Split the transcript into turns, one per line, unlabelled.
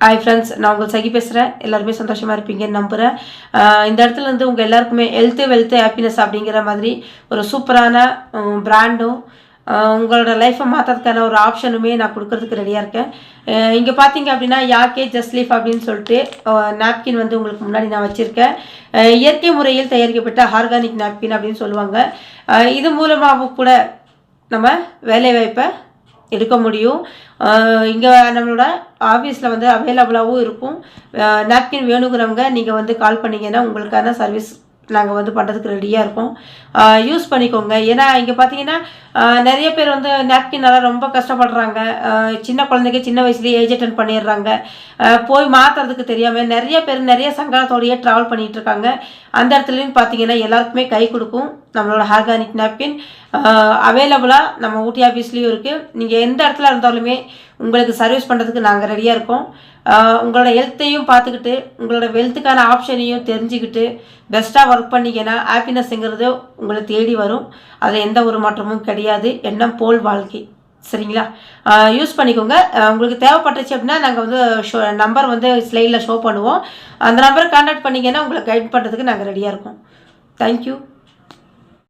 Hi friends, நான் உங்கள் சகி பேசுகிறேன். எல்லாருமே சந்தோஷமாக இருப்பீங்கன்னு நம்புகிறேன். இந்த இடத்துல இருந்து உங்கள் எல்லாருக்குமே வெல்த்து ஹாப்பினஸ் அப்படிங்கிற மாதிரி ஒரு சூப்பரான பிராண்டும் உங்களோட லைஃப்பை மாற்றுறதுக்கான ஒரு ஆப்ஷனுமே நான் கொடுக்கறதுக்கு ரெடியாக இருக்கேன். இங்கே பார்த்தீங்க அப்படின்னா யாக்கே ஜஸ்ட் லீஃப் அப்படின்னு சொல்லிட்டு நாப்கின் வந்து உங்களுக்கு முன்னாடி நான் வச்சுருக்கேன். இயற்கை முறையில் தயாரிக்கப்பட்ட ஆர்கானிக் நாப்கின் அப்படின்னு சொல்லுவாங்க. இது மூலமாக கூட நம்ம வேலைவாய்ப்பை எடுக்க முடியும். இங்கே நம்மளோட ஆஃபீஸில் வந்து அவைலபிளாகவும் இருக்கும். நாப்கின் வேணுங்கிறவங்க நீங்கள் வந்து கால் பண்ணிங்கன்னா உங்களுக்கான சர்வீஸ் நாங்கள் வந்து பண்ணுறதுக்கு ரெடியாக இருக்கோம். யூஸ் பண்ணிக்கோங்க. ஏன்னா இங்கே பார்த்தீங்கன்னா நிறைய பேர் வந்து நாப்கின்னால ரொம்ப கஷ்டப்படுறாங்க. சின்ன குழந்தைங்க சின்ன வயசுலேயே ஏஜ் அட்டன் பண்ணிடுறாங்க. போய் மாற்றுறதுக்கு தெரியாமல் நிறைய பேர் நிறைய சங்கடத்தோடையே ட்ராவல் பண்ணிகிட்ருக்காங்க. அந்த இடத்துலையும் பார்த்தீங்கன்னா எல்லாருக்குமே கை கொடுக்கும் நம்மளோட ஆர்கானிக் நாப்கின். அவைலபிளாக நம்ம ஊட்டி ஆஃபீஸ்லேயும் இருக்குது. நீங்கள் எந்த இடத்துல இருந்தாலுமே உங்களுக்கு சர்வீஸ் பண்ணுறதுக்கு நாங்கள் ரெடியாக இருக்கோம். உங்களோட ஹெல்த்தையும் பார்த்துக்கிட்டு உங்களோட வெல்த்துக்கான ஆப்ஷனையும் தெரிஞ்சுக்கிட்டு பெஸ்ட்டாக ஒர்க் பண்ணிங்கன்னா ஹாப்பினஸ்ங்கிறது உங்களை தேடி வரும். அதில் எந்த ஒரு மாற்றமும் கிடையாது. எண்ணம் போல் வாழ்க்கை. சரிங்களா? யூஸ் பண்ணிக்கோங்க. உங்களுக்கு தேவைப்பட்டுச்சு அப்படின்னா நாங்கள் வந்து நம்பர் வந்து ஸ்லைடில் ஷோ பண்ணுவோம். அந்த நம்பரை கான்டாக்ட் பண்ணிங்கன்னா உங்களை கைட் பண்ணுறதுக்கு நாங்கள் ரெடியாக இருக்கோம். தேங்க்யூ.